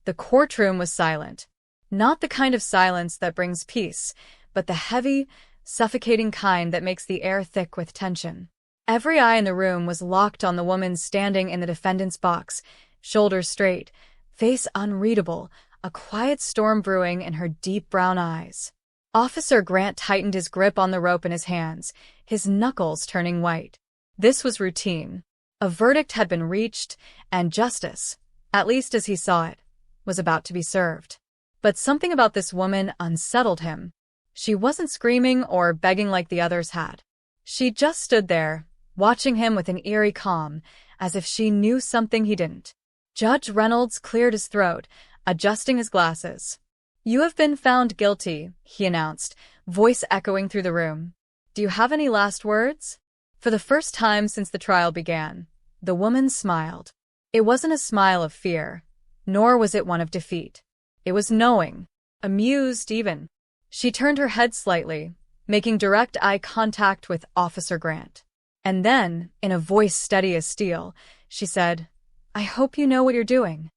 The courtroom was silent. Not the kind of silence that brings peace, but the heavy, suffocating kind that makes the air thick with tension. Every eye in the room was locked on the woman standing in the defendant's box, shoulders straight, face unreadable, a quiet storm brewing in her deep brown eyes. Officer Grant tightened his grip on the rope in his hands, his knuckles turning white. This was routine. A verdict had been reached, and justice, at least as he saw it, was about to be served. But something about this woman unsettled him. She wasn't screaming or begging like the others had. She just stood there, watching him with an eerie calm, as if she knew something he didn't. Judge Reynolds cleared his throat, adjusting his glasses. "You have been found guilty," he announced, voice echoing through the room. "Do you have any last words?" For the first time since the trial began, the woman smiled. It wasn't a smile of fear, nor was it one of defeat. It was knowing, amused even. She turned her head slightly, making direct eye contact with Officer Grant. And then, in a voice steady as steel, she said, "I hope you know what you're doing."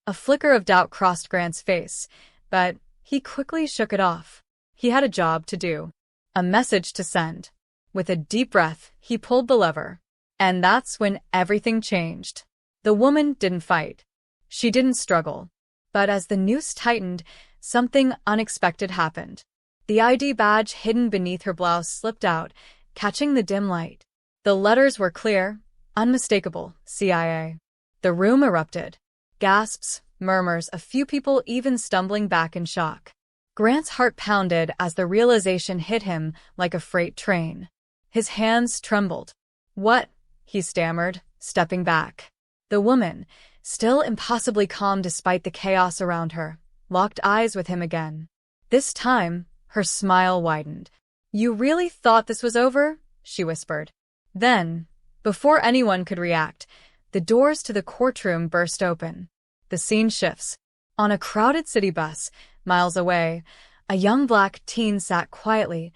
A flicker of doubt crossed Grant's face, but he quickly shook it off. He had a job to do, a message to send. With a deep breath, he pulled the lever. And that's when everything changed. The woman didn't fight. She didn't struggle. But as the noose tightened, something unexpected happened. The ID badge hidden beneath her blouse slipped out, catching the dim light. The letters were clear, unmistakable, CIA. The room erupted. Gasps, murmurs, a few people even stumbling back in shock. Grant's heart pounded as the realization hit him like a freight train. His hands trembled. "What?" he stammered, stepping back. The woman, still impossibly calm despite the chaos around her, locked eyes with him again. This time, her smile widened. "You really thought this was over?" she whispered. Then, before anyone could react, the doors to the courtroom burst open. The scene shifts. On a crowded city bus, miles away, a young black teen sat quietly,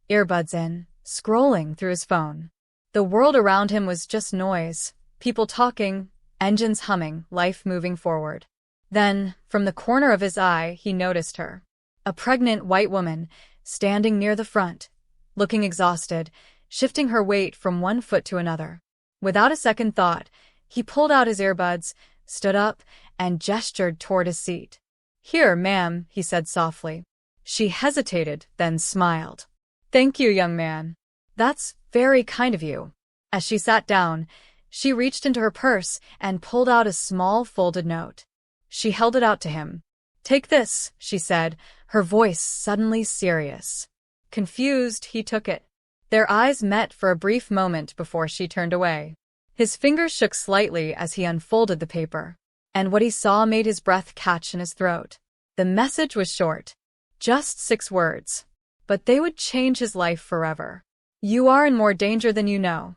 earbuds in, scrolling through his phone. The world around him was just noise, people talking, engines humming, life moving forward. Then, from the corner of his eye, he noticed her. A pregnant white woman, standing near the front, looking exhausted, shifting her weight from one foot to another. Without a second thought, he pulled out his earbuds, stood up, and gestured toward his seat. "Here, ma'am," he said softly. She hesitated, then smiled. "Thank you, young man. That's very kind of you." As she sat down, she reached into her purse and pulled out a small folded note. She held it out to him. "Take this," she said, her voice suddenly serious. Confused, he took it. Their eyes met for a brief moment before she turned away. His fingers shook slightly as he unfolded the paper, and what he saw made his breath catch in his throat. The message was short, just 6 words, but they would change his life forever. "You are in more danger than you know."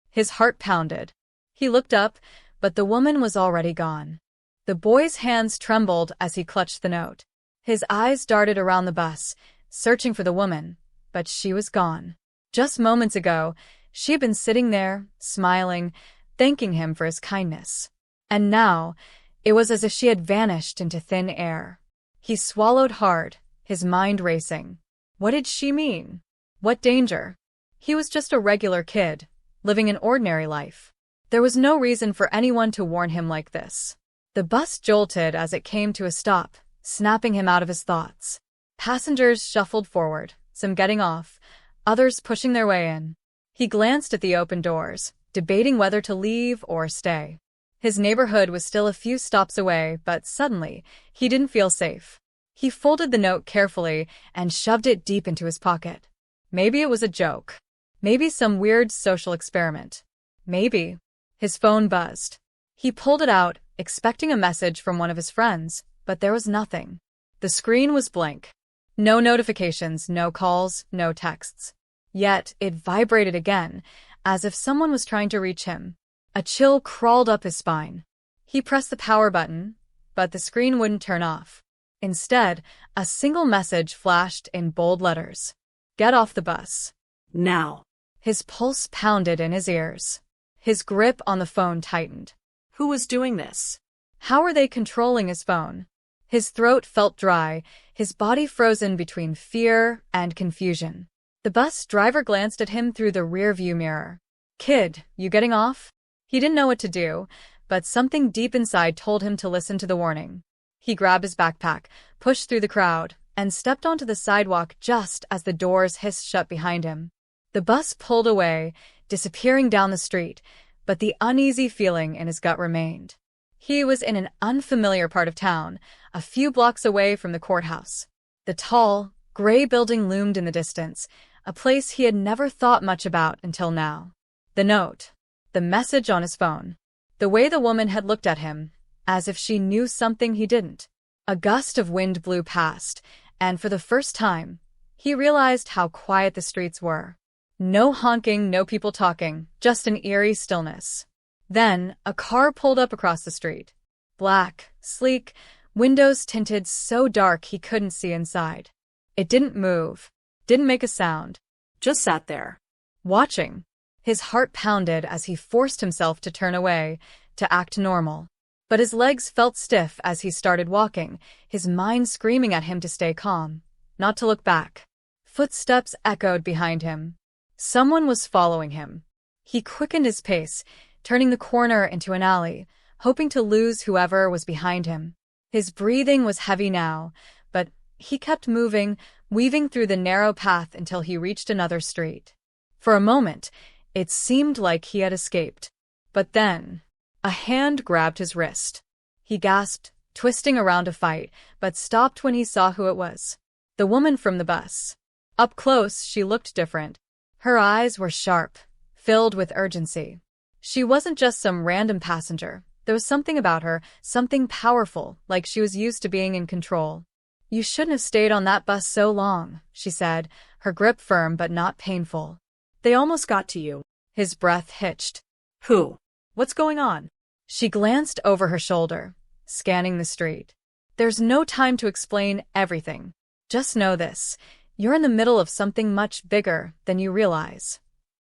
His heart pounded. He looked up, but the woman was already gone. The boy's hands trembled as he clutched the note. His eyes darted around the bus, searching for the woman, but she was gone. Just moments ago, she had been sitting there, smiling, thanking him for his kindness. And now, it was as if she had vanished into thin air. He swallowed hard, his mind racing. What did she mean? What danger? He was just a regular kid, living an ordinary life. There was no reason for anyone to warn him like this. The bus jolted as it came to a stop, snapping him out of his thoughts. Passengers shuffled forward, some getting off, others pushing their way in. He glanced at the open doors, debating whether to leave or stay. His neighborhood was still a few stops away, but suddenly, he didn't feel safe. He folded the note carefully and shoved it deep into his pocket. Maybe it was a joke. Maybe some weird social experiment. Maybe. His phone buzzed. He pulled it out, expecting a message from one of his friends, but there was nothing. The screen was blank. No notifications, no calls, no texts. Yet it vibrated again, as if someone was trying to reach him. A chill crawled up his spine. He pressed the power button, but the screen wouldn't turn off. Instead, a single message flashed in bold letters. "Get off the bus. Now." His pulse pounded in his ears. His grip on the phone tightened. Who was doing this? How were they controlling his phone? His throat felt dry, his body frozen between fear and confusion. The bus driver glanced at him through the rearview mirror. "Kid, you getting off?" He didn't know what to do, but something deep inside told him to listen to the warning. He grabbed his backpack, pushed through the crowd, and stepped onto the sidewalk just as the doors hissed shut behind him. The bus pulled away, disappearing down the street, but the uneasy feeling in his gut remained. He was in an unfamiliar part of town, a few blocks away from the courthouse. The tall, gray building loomed in the distance, a place he had never thought much about until now. The note, the message on his phone, the way the woman had looked at him, as if she knew something he didn't. A gust of wind blew past, and for the first time, he realized how quiet the streets were. No honking, no people talking, just an eerie stillness. Then, a car pulled up across the street. Black, sleek, windows tinted so dark he couldn't see inside. It didn't move, didn't make a sound, just sat there, watching. His heart pounded as he forced himself to turn away, to act normal. But his legs felt stiff as he started walking, his mind screaming at him to stay calm, not to look back. Footsteps echoed behind him. Someone was following him. He quickened his pace, turning the corner into an alley, hoping to lose whoever was behind him. His breathing was heavy now, but he kept moving, weaving through the narrow path until he reached another street. For a moment, it seemed like he had escaped. But then, a hand grabbed his wrist. He gasped, twisting around to fight, but stopped when he saw who it was. The woman from the bus. Up close, she looked different. Her eyes were sharp, filled with urgency. She wasn't just some random passenger. There was something about her, something powerful, like she was used to being in control. "You shouldn't have stayed on that bus so long," she said, her grip firm but not painful. "They almost got to you." His breath hitched. "Who? What's going on?" She glanced over her shoulder, scanning the street. "There's no time to explain everything. Just know this. You're in the middle of something much bigger than you realize."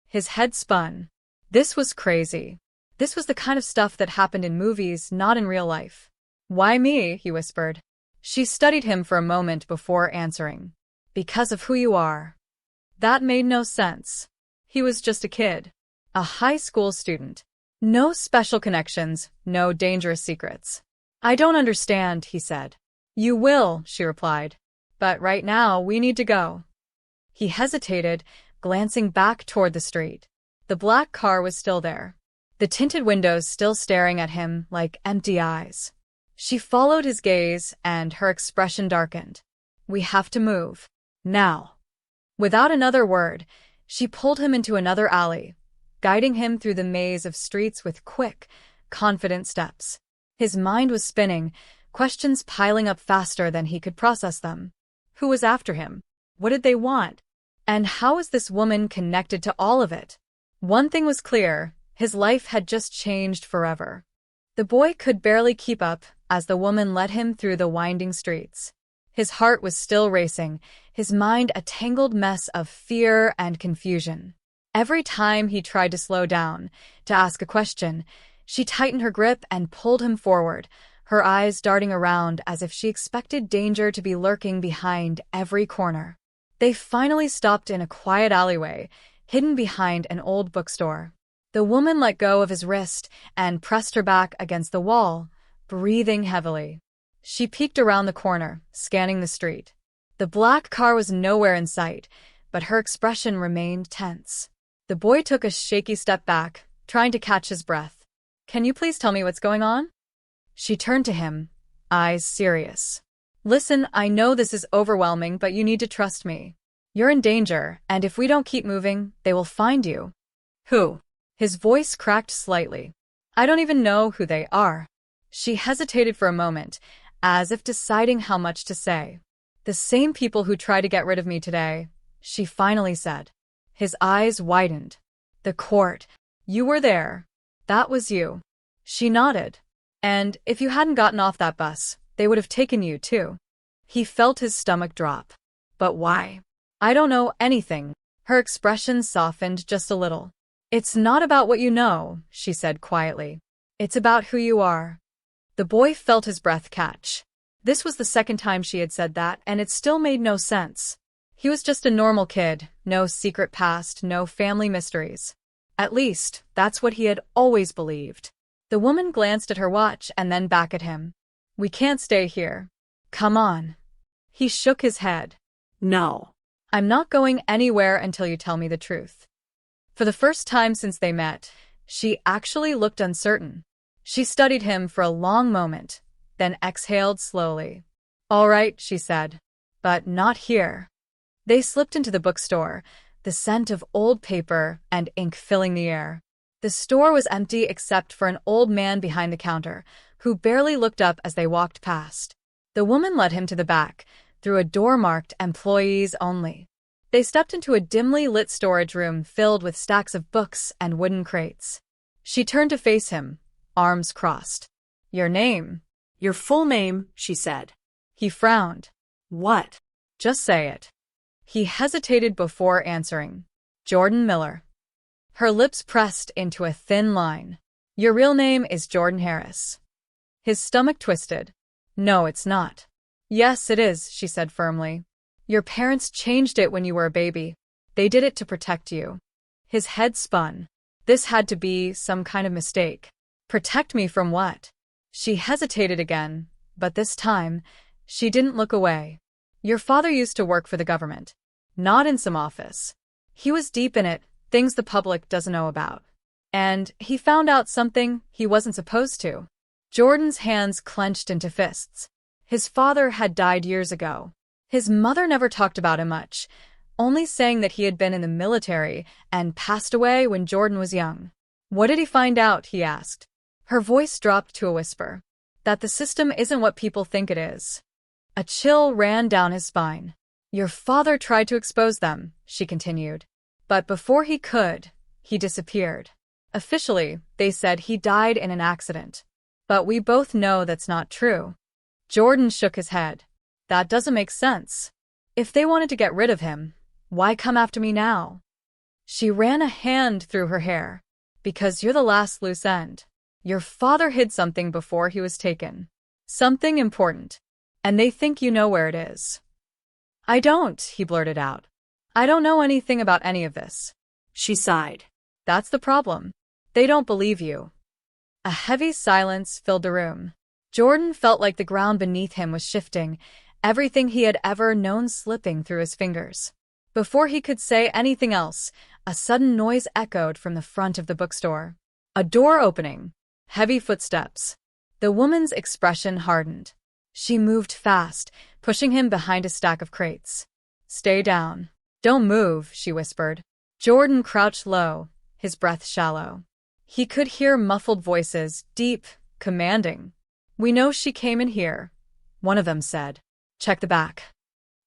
His head spun. This was crazy. This was the kind of stuff that happened in movies, not in real life. "Why me?" he whispered. She studied him for a moment before answering. "Because of who you are." That made no sense. He was just a kid. A high school student. No special connections, no dangerous secrets. "I don't understand," he said. "You will," she replied. "But right now, we need to go." He hesitated, glancing back toward the street. The black car was still there, the tinted windows still staring at him like empty eyes. She followed his gaze, and her expression darkened. "We have to move. Now." Without another word, she pulled him into another alley, guiding him through the maze of streets with quick, confident steps. His mind was spinning, questions piling up faster than he could process them. Who was after him? What did they want? And how was this woman connected to all of it? One thing was clear, his life had just changed forever. The boy could barely keep up as the woman led him through the winding streets. His heart was still racing, his mind a tangled mess of fear and confusion. Every time he tried to slow down, to ask a question, she tightened her grip and pulled him forward, her eyes darting around as if she expected danger to be lurking behind every corner. They finally stopped in a quiet alleyway, hidden behind an old bookstore. The woman let go of his wrist and pressed her back against the wall, breathing heavily. She peeked around the corner, scanning the street. The black car was nowhere in sight, but her expression remained tense. The boy took a shaky step back, trying to catch his breath. "Can you please tell me what's going on?" She turned to him, eyes serious. "Listen, I know this is overwhelming, but you need to trust me. You're in danger, and if we don't keep moving, they will find you." "Who?" His voice cracked slightly. "I don't even know who they are." She hesitated for a moment, as if deciding how much to say. "The same people who tried to get rid of me today," she finally said. His eyes widened. "The court. You were there. That was you." She nodded. "And if you hadn't gotten off that bus, they would have taken you too." He felt his stomach drop. "But why?" "I don't know anything." Her expression softened just a little. "It's not about what you know," she said quietly. "It's about who you are." The boy felt his breath catch. This was the second time she had said that, and it still made no sense. He was just a normal kid, no secret past, no family mysteries. At least, that's what he had always believed. The woman glanced at her watch and then back at him. We can't stay here. Come on. He shook his head. No. I'm not going anywhere until you tell me the truth. For the first time since they met, she actually looked uncertain. She studied him for a long moment, then exhaled slowly. All right, she said, but not here. They slipped into the bookstore, the scent of old paper and ink filling the air. The store was empty except for an old man behind the counter, who barely looked up as they walked past. The woman led him to the back, through a door marked Employees Only. They stepped into a dimly lit storage room filled with stacks of books and wooden crates. She turned to face him, arms crossed. Your name? Your full name, she said. He frowned. What? Just say it. He hesitated before answering. Jordan Miller. Her lips pressed into a thin line. Your real name is Jordan Harris. His stomach twisted. No, it's not. Yes, it is, she said firmly. Your parents changed it when you were a baby. They did it to protect you. His head spun. This had to be some kind of mistake. Protect me from what? She hesitated again, but this time, she didn't look away. Your father used to work for the government. Not in some office. He was deep in it, things the public doesn't know about. And he found out something he wasn't supposed to. Jordan's hands clenched into fists. His father had died years ago. His mother never talked about him much, only saying that he had been in the military and passed away when Jordan was young. What did he find out? He asked. Her voice dropped to a whisper. That the system isn't what people think it is. A chill ran down his spine. Your father tried to expose them, she continued. But before he could, he disappeared. Officially, they said he died in an accident. But we both know that's not true. Jordan shook his head. That doesn't make sense. If they wanted to get rid of him, why come after me now? She ran a hand through her hair. Because you're the last loose end. Your father hid something before he was taken. Something important. And they think you know where it is. I don't, he blurted out. I don't know anything about any of this. She sighed. That's the problem. They don't believe you. A heavy silence filled the room. Jordan felt like the ground beneath him was shifting, everything he had ever known slipping through his fingers. Before he could say anything else, a sudden noise echoed from the front of the bookstore. A door opening. Heavy footsteps. The woman's expression hardened. She moved fast, pushing him behind a stack of crates. Stay down. Don't move, she whispered. Jordan crouched low, his breath shallow. He could hear muffled voices, deep, commanding. We know she came in here, one of them said. Check the back.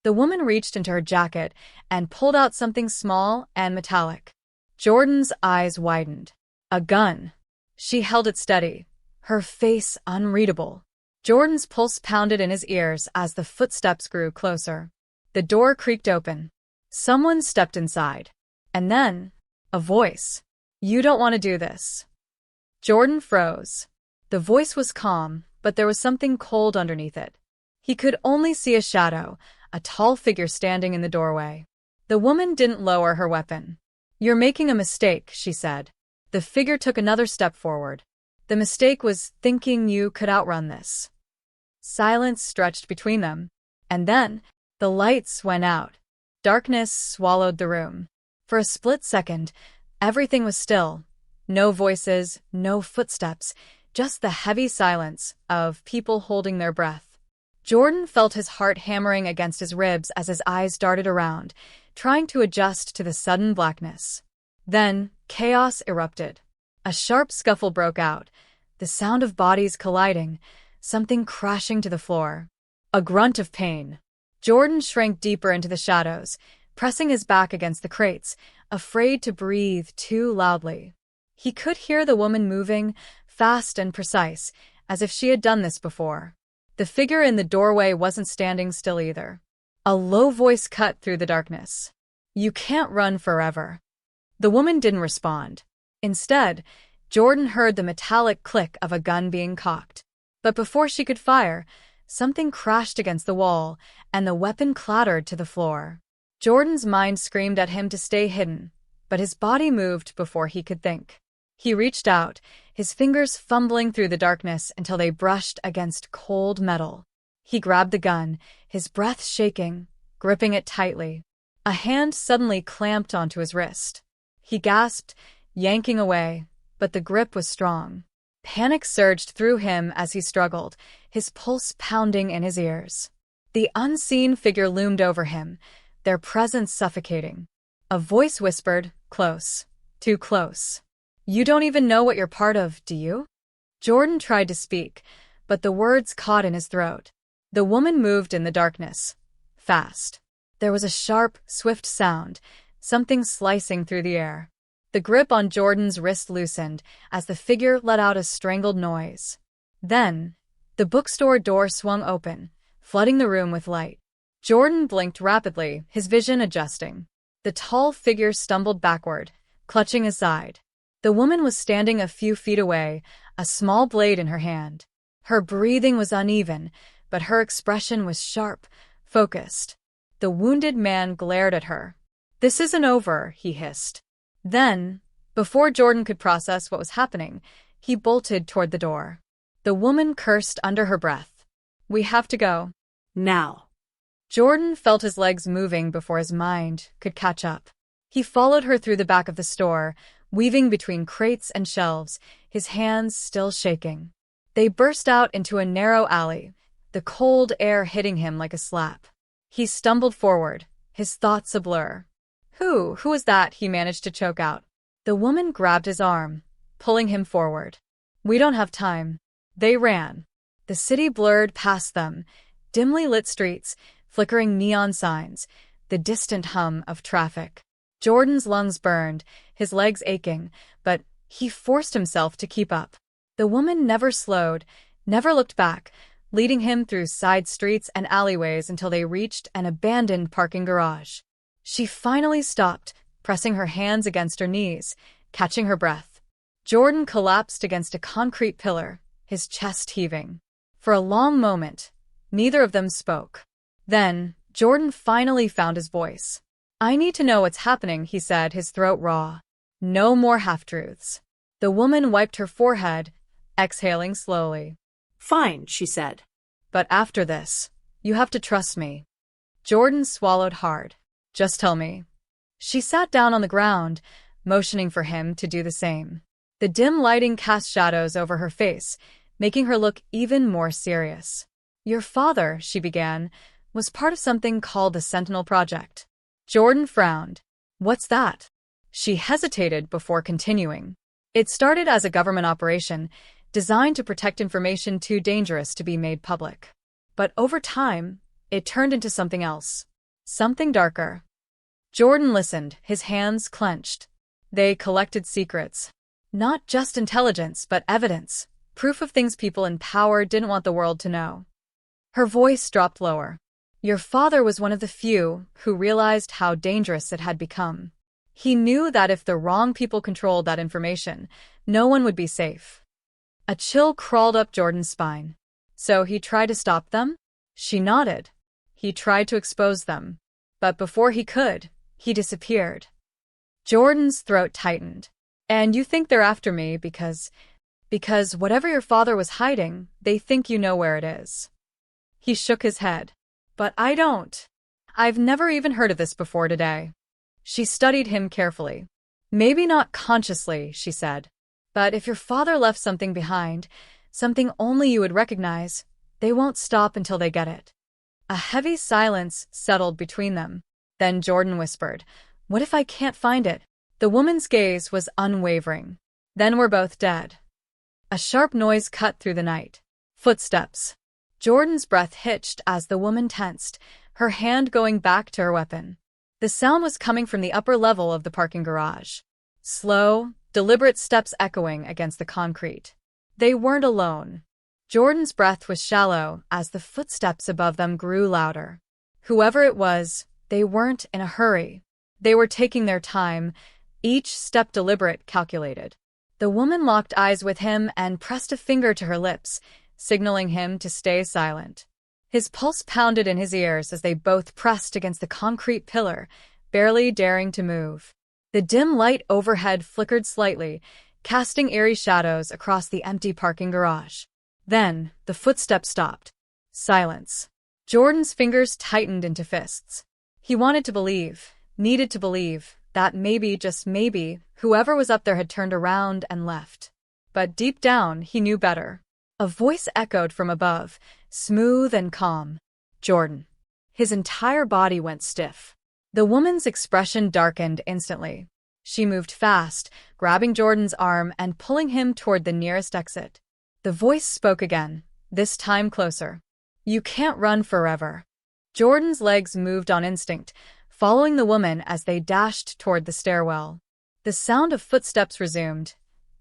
The woman reached into her jacket and pulled out something small and metallic. Jordan's eyes widened. A gun. She held it steady, her face unreadable. Jordan's pulse pounded in his ears as the footsteps grew closer. The door creaked open. Someone stepped inside. And then, a voice. You don't want to do this. Jordan froze. The voice was calm, but there was something cold underneath it. He could only see a shadow, a tall figure standing in the doorway. The woman didn't lower her weapon. You're making a mistake, she said. The figure took another step forward. The mistake was thinking you could outrun this. Silence stretched between them. And then, the lights went out. Darkness swallowed the room. For a split second, everything was still. No voices, no footsteps, just the heavy silence of people holding their breath. Jordan felt his heart hammering against his ribs as his eyes darted around, trying to adjust to the sudden blackness. Then, chaos erupted. A sharp scuffle broke out, the sound of bodies colliding, something crashing to the floor. A grunt of pain. Jordan shrank deeper into the shadows, pressing his back against the crates, afraid to breathe too loudly. He could hear the woman moving, fast and precise, as if she had done this before. The figure in the doorway wasn't standing still either. A low voice cut through the darkness. You can't run forever. The woman didn't respond. Instead, Jordan heard the metallic click of a gun being cocked. But before she could fire, something crashed against the wall, and the weapon clattered to the floor. Jordan's mind screamed at him to stay hidden, but his body moved before he could think. He reached out, his fingers fumbling through the darkness until they brushed against cold metal. He grabbed the gun, his breath shaking, gripping it tightly. A hand suddenly clamped onto his wrist. He gasped, yanking away, but the grip was strong. Panic surged through him as he struggled, his pulse pounding in his ears. The unseen figure loomed over him, their presence suffocating. A voice whispered, "Close. Too close. You don't even know what you're part of, do you?" Jordan tried to speak, but the words caught in his throat. The woman moved in the darkness. Fast. There was a sharp, swift sound, something slicing through the air. The grip on Jordan's wrist loosened as the figure let out a strangled noise. Then, the bookstore door swung open, flooding the room with light. Jordan blinked rapidly, his vision adjusting. The tall figure stumbled backward, clutching his side. The woman was standing a few feet away, a small blade in her hand. Her breathing was uneven, but her expression was sharp, focused. The wounded man glared at her. "This isn't over," he hissed. Then, before Jordan could process what was happening, he bolted toward the door. The woman cursed under her breath. "We have to go. Now." Jordan felt his legs moving before his mind could catch up. He followed her through the back of the store, weaving between crates and shelves, his hands still shaking. They burst out into a narrow alley, the cold air hitting him like a slap. He stumbled forward, his thoughts a blur. Who was that?" he managed to choke out. The woman grabbed his arm, pulling him forward. "We don't have time." They ran. The city blurred past them, dimly lit streets, flickering neon signs, the distant hum of traffic. Jordan's lungs burned, his legs aching, but he forced himself to keep up. The woman never slowed, never looked back, leading him through side streets and alleyways until they reached an abandoned parking garage. She finally stopped, pressing her hands against her knees, catching her breath. Jordan collapsed against a concrete pillar, his chest heaving. For a long moment, neither of them spoke. Then, Jordan finally found his voice. "I need to know what's happening," he said, his throat raw. "No more half-truths." The woman wiped her forehead, exhaling slowly. "Fine," she said. "But after this, you have to trust me." Jordan swallowed hard. "Just tell me." She sat down on the ground, motioning for him to do the same. The dim lighting cast shadows over her face, making her look even more serious. "Your father," she began, "was part of something called the Sentinel Project." Jordan frowned. "What's that?" She hesitated before continuing. "It started as a government operation, designed to protect information too dangerous to be made public. But over time, it turned into something else. Something darker." Jordan listened, his hands clenched. They collected secrets. Not just intelligence, but evidence. Proof of things people in power didn't want the world to know. Her voice dropped lower. "Your father was one of the few who realized how dangerous it had become. He knew that if the wrong people controlled that information, no one would be safe." A chill crawled up Jordan's spine. "So he tried to stop them?" She nodded. "He tried to expose them. But before he could, he disappeared." Jordan's throat tightened. "And you think they're after me because whatever your father was hiding, they think you know where it is." He shook his head. "But I don't. I've never even heard of this before today." She studied him carefully. "Maybe not consciously," she said. "But if your father left something behind, something only you would recognize, they won't stop until they get it." A heavy silence settled between them. Then Jordan whispered, "What if I can't find it?" The woman's gaze was unwavering. "Then we're both dead." A sharp noise cut through the night. Footsteps. Jordan's breath hitched as the woman tensed, her hand going back to her weapon. The sound was coming from the upper level of the parking garage. Slow, deliberate steps echoing against the concrete. They weren't alone. Jordan's breath was shallow as the footsteps above them grew louder. Whoever it was, they weren't in a hurry. They were taking their time, each step deliberate, calculated. The woman locked eyes with him and pressed a finger to her lips, signaling him to stay silent. His pulse pounded in his ears as they both pressed against the concrete pillar, barely daring to move. The dim light overhead flickered slightly, casting eerie shadows across the empty parking garage. Then, the footsteps stopped. Silence. Jordan's fingers tightened into fists. He wanted to believe, needed to believe, that maybe, just maybe, whoever was up there had turned around and left. But deep down, he knew better. A voice echoed from above, smooth and calm. Jordan. His entire body went stiff. The woman's expression darkened instantly. She moved fast, grabbing Jordan's arm and pulling him toward the nearest exit. The voice spoke again, this time closer. You can't run forever. Jordan's legs moved on instinct, following the woman as they dashed toward the stairwell. The sound of footsteps resumed,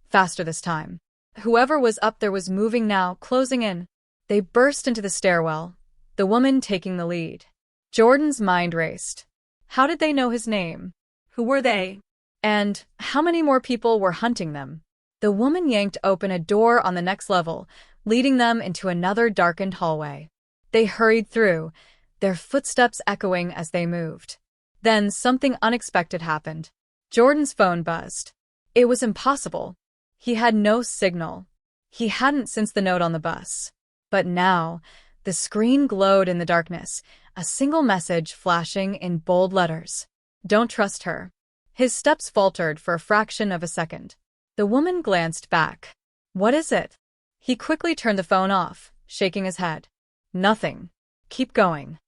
faster this time. Whoever was up there was moving now, closing in. They burst into the stairwell, the woman taking the lead. Jordan's mind raced. How did they know his name? Who were they? And how many more people were hunting them? The woman yanked open a door on the next level, leading them into another darkened hallway. They hurried through, their footsteps echoing as they moved. Then something unexpected happened. Jordan's phone buzzed. It was impossible. He had no signal. He hadn't since the note on the bus. But now, the screen glowed in the darkness, a single message flashing in bold letters. Don't trust her. His steps faltered for a fraction of a second. The woman glanced back. What is it? He quickly turned the phone off, shaking his head. Nothing. Keep going.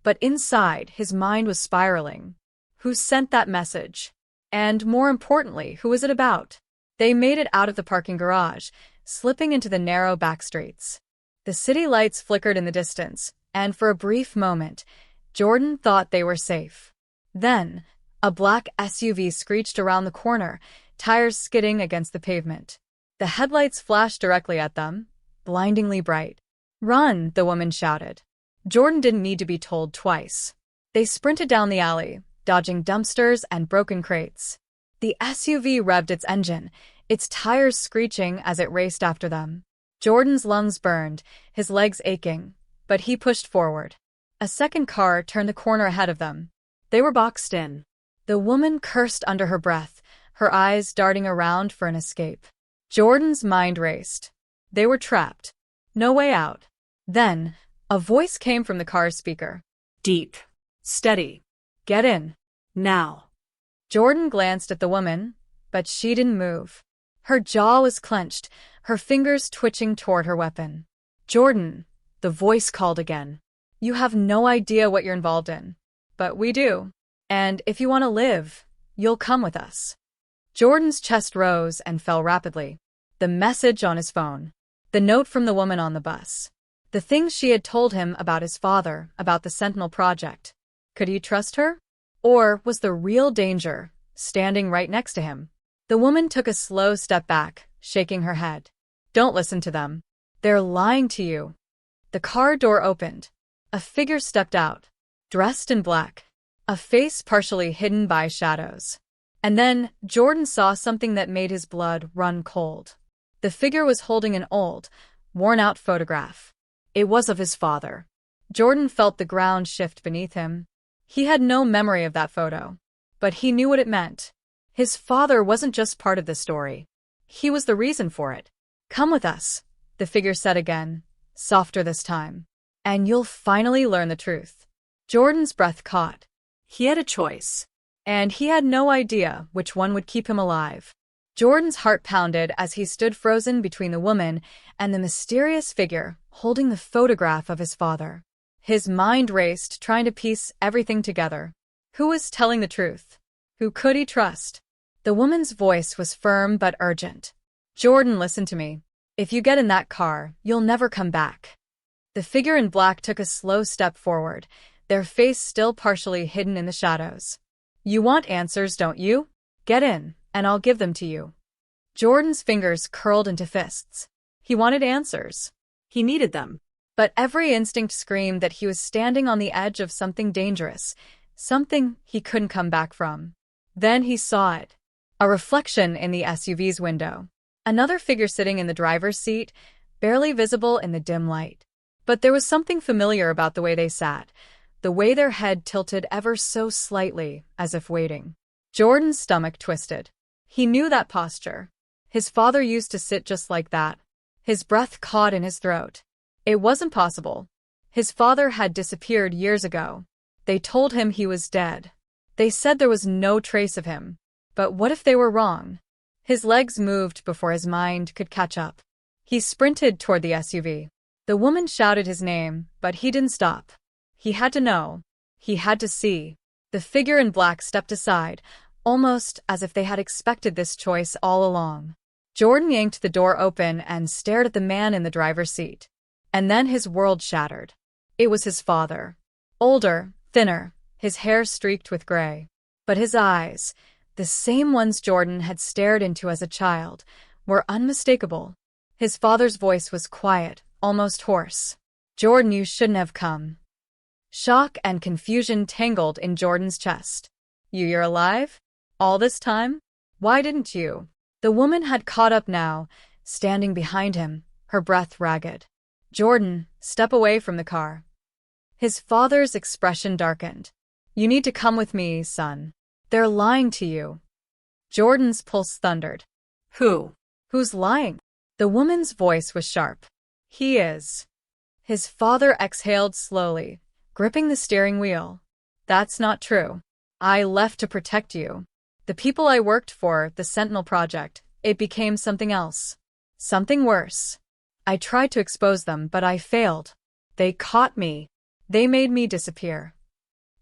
But inside, his mind was spiraling. Who sent that message? And more importantly, who was it about? They made it out of the parking garage, slipping into the narrow back streets. The city lights flickered in the distance, and for a brief moment, Jordan thought they were safe. Then, a black SUV screeched around the corner, tires skidding against the pavement. The headlights flashed directly at them, blindingly bright. Run, the woman shouted. Jordan didn't need to be told twice. They sprinted down the alley, dodging dumpsters and broken crates. The SUV revved its engine, its tires screeching as it raced after them. Jordan's lungs burned, his legs aching, but he pushed forward. A second car turned the corner ahead of them. They were boxed in. The woman cursed under her breath, her eyes darting around for an escape. Jordan's mind raced. They were trapped. No way out. Then, a voice came from the car's speaker. Deep. Steady. Get in. Now. Jordan glanced at the woman, but she didn't move. Her jaw was clenched, her fingers twitching toward her weapon. Jordan, the voice called again. You have no idea what you're involved in. But we do. And if you want to live, you'll come with us. Jordan's chest rose and fell rapidly. The message on his phone. The note from the woman on the bus. The things she had told him about his father, about the Sentinel Project. Could he trust her? Or was the real danger standing right next to him? The woman took a slow step back, shaking her head. Don't listen to them. They're lying to you. The car door opened. A figure stepped out, dressed in black, a face partially hidden by shadows. And then Jordan saw something that made his blood run cold. The figure was holding an old, worn-out photograph. It was of his father. Jordan felt the ground shift beneath him. He had no memory of that photo, but he knew what it meant. His father wasn't just part of the story. He was the reason for it. Come with us, the figure said again, softer this time. And you'll finally learn the truth. Jordan's breath caught. He had a choice. And he had no idea which one would keep him alive. Jordan's heart pounded as he stood frozen between the woman and the mysterious figure holding the photograph of his father. His mind raced, trying to piece everything together. Who was telling the truth? Who could he trust? The woman's voice was firm but urgent. Jordan, listen to me. If you get in that car, you'll never come back. The figure in black took a slow step forward, their face still partially hidden in the shadows. You want answers, don't you? Get in, and I'll give them to you. Jordan's fingers curled into fists. He wanted answers. He needed them. But every instinct screamed that he was standing on the edge of something dangerous, something he couldn't come back from. Then he saw it. A reflection in the SUV's window. Another figure sitting in the driver's seat, barely visible in the dim light. But there was something familiar about the way they sat, the way their head tilted ever so slightly, as if waiting. Jordan's stomach twisted. He knew that posture. His father used to sit just like that. His breath caught in his throat. It wasn't possible. His father had disappeared years ago. They told him he was dead. They said there was no trace of him. But what if they were wrong? His legs moved before his mind could catch up. He sprinted toward the SUV. The woman shouted his name, but he didn't stop. He had to know. He had to see. The figure in black stepped aside, almost as if they had expected this choice all along. Jordan yanked the door open and stared at the man in the driver's seat. And then his world shattered. It was his father. Older, thinner, his hair streaked with gray. But his eyes, the same ones Jordan had stared into as a child, were unmistakable. His father's voice was quiet, almost hoarse. "Jordan, you shouldn't have come." Shock and confusion tangled in Jordan's chest. You're alive? All this time? Why didn't you?" The woman had caught up now, standing behind him, her breath ragged. "Jordan, step away from the car." His father's expression darkened. "You need to come with me, son. They're lying to you." Jordan's pulse thundered. Who? "Who's lying?" The woman's voice was sharp. "He is." His father exhaled slowly, gripping the steering wheel. "That's not true. I left to protect you. The people I worked for, the Sentinel Project, it became something else. Something worse. I tried to expose them, but I failed. They caught me. They made me disappear."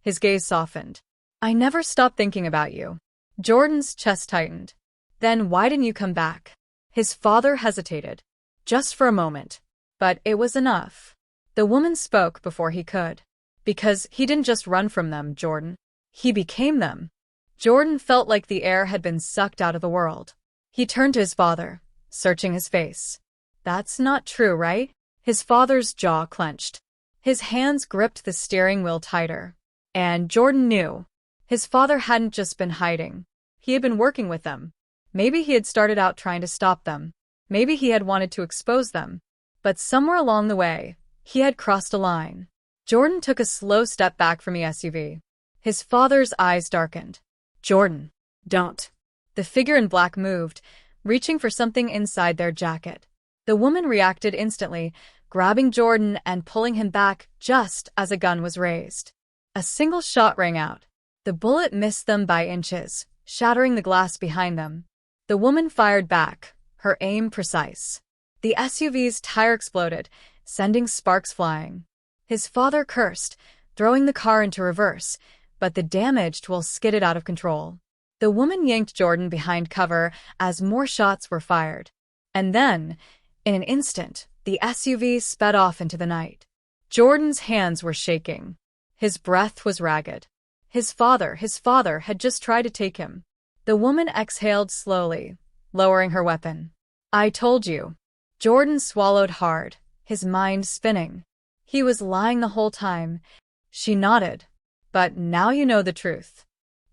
His gaze softened. "I never stopped thinking about you." Jordan's chest tightened. "Then why didn't you come back?" His father hesitated. Just for a moment. But it was enough. The woman spoke before he could. "Because he didn't just run from them, Jordan. He became them." Jordan felt like the air had been sucked out of the world. He turned to his father, searching his face. "That's not true, right?" His father's jaw clenched. His hands gripped the steering wheel tighter. And Jordan knew. His father hadn't just been hiding. He had been working with them. Maybe he had started out trying to stop them. Maybe he had wanted to expose them. But somewhere along the way, he had crossed a line. Jordan took a slow step back from the SUV. His father's eyes darkened. "Jordan, Don't." The figure in black moved, reaching for something inside their jacket. The woman reacted instantly, grabbing Jordan and pulling him back just as a gun was raised. A single shot rang out. The bullet missed them by inches, shattering the glass behind them. The woman fired back, her aim precise. The SUV's tire exploded, sending sparks flying. His father cursed, throwing the car into reverse, but the damaged wheel skidded out of control. The woman yanked Jordan behind cover as more shots were fired. And then, in an instant, the SUV sped off into the night. Jordan's hands were shaking. His breath was ragged. His father had just tried to take him. The woman exhaled slowly, lowering her weapon. "I told you." Jordan swallowed hard, his mind spinning. He was lying the whole time. She nodded. "But now you know the truth."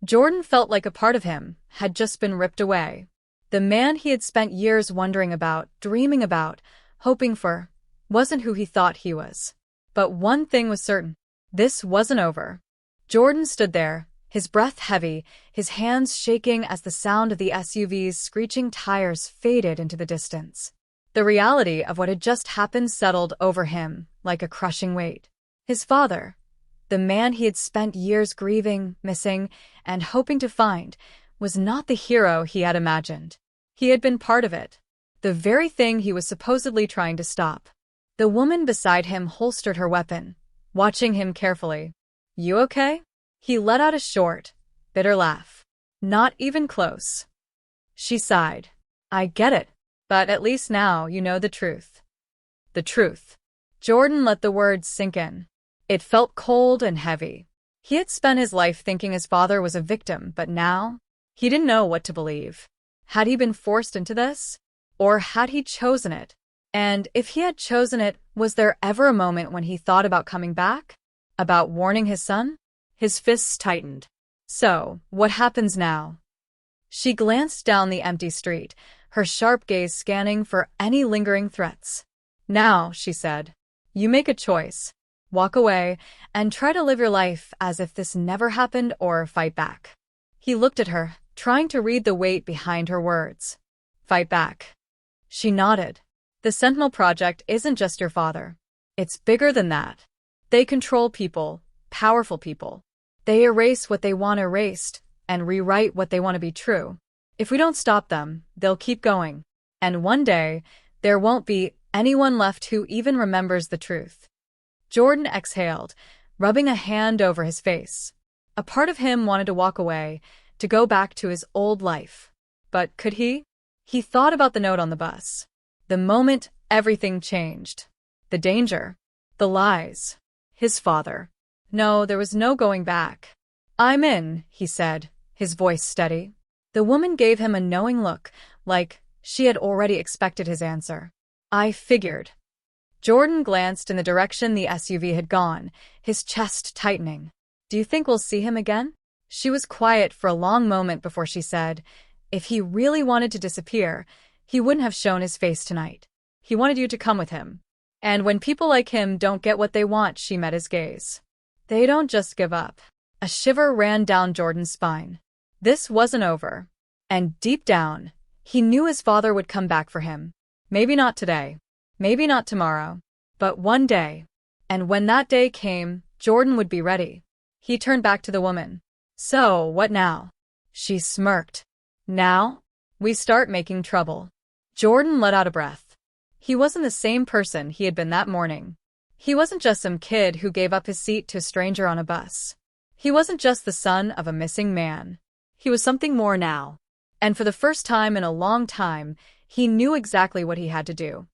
Jordan felt like a part of him had just been ripped away. The man he had spent years wondering about, dreaming about, hoping for, wasn't who he thought he was. But one thing was certain. This wasn't over. Jordan stood there, his breath heavy, his hands shaking as the sound of the SUV's screeching tires faded into the distance. The reality of what had just happened settled over him like a crushing weight. His father, the man he had spent years grieving, missing, and hoping to find, was not the hero he had imagined. He had been part of it, the very thing he was supposedly trying to stop. The woman beside him holstered her weapon, watching him carefully. "You okay?" He let out a short, bitter laugh. "Not even close." She sighed. "I get it, but at least now you know the truth." The truth. Jordan let the words sink in. It felt cold and heavy. He had spent his life thinking his father was a victim, but now, he didn't know what to believe. Had he been forced into this? Or had he chosen it? And if he had chosen it, was there ever a moment when he thought about coming back? About warning his son? His fists tightened. "So, what happens now?" She glanced down the empty street, her sharp gaze scanning for any lingering threats. Now, she said, you make a choice. Walk away and try to live your life as if this never happened or fight back. He looked at her, trying to read the weight behind her words. Fight back. She nodded. The Sentinel Project isn't just your father. It's bigger than that. They control people, powerful people. They erase what they want erased and rewrite what they want to be true. If we don't stop them, they'll keep going. And one day, there won't be anyone left who even remembers the truth. Jordan exhaled, rubbing a hand over his face. A part of him wanted to walk away, to go back to his old life. But could he? He thought about the note on the bus. The moment everything changed. The danger. The lies. His father. No, there was no going back. I'm in, he said, his voice steady. The woman gave him a knowing look, like she had already expected his answer. I figured. Jordan glanced in the direction the SUV had gone, his chest tightening. Do you think we'll see him again? She was quiet for a long moment before she said, if he really wanted to disappear, he wouldn't have shown his face tonight. He wanted you to come with him. And when people like him don't get what they want, she met his gaze. They don't just give up. A shiver ran down Jordan's spine. This wasn't over. And deep down, he knew his father would come back for him. Maybe not today. Maybe not tomorrow. But one day. And when that day came, Jordan would be ready. He turned back to the woman. So, what now? She smirked. Now? We start making trouble. Jordan let out a breath. He wasn't the same person he had been that morning. He wasn't just some kid who gave up his seat to a stranger on a bus. He wasn't just the son of a missing man. He was something more now. And for the first time in a long time, he knew exactly what he had to do.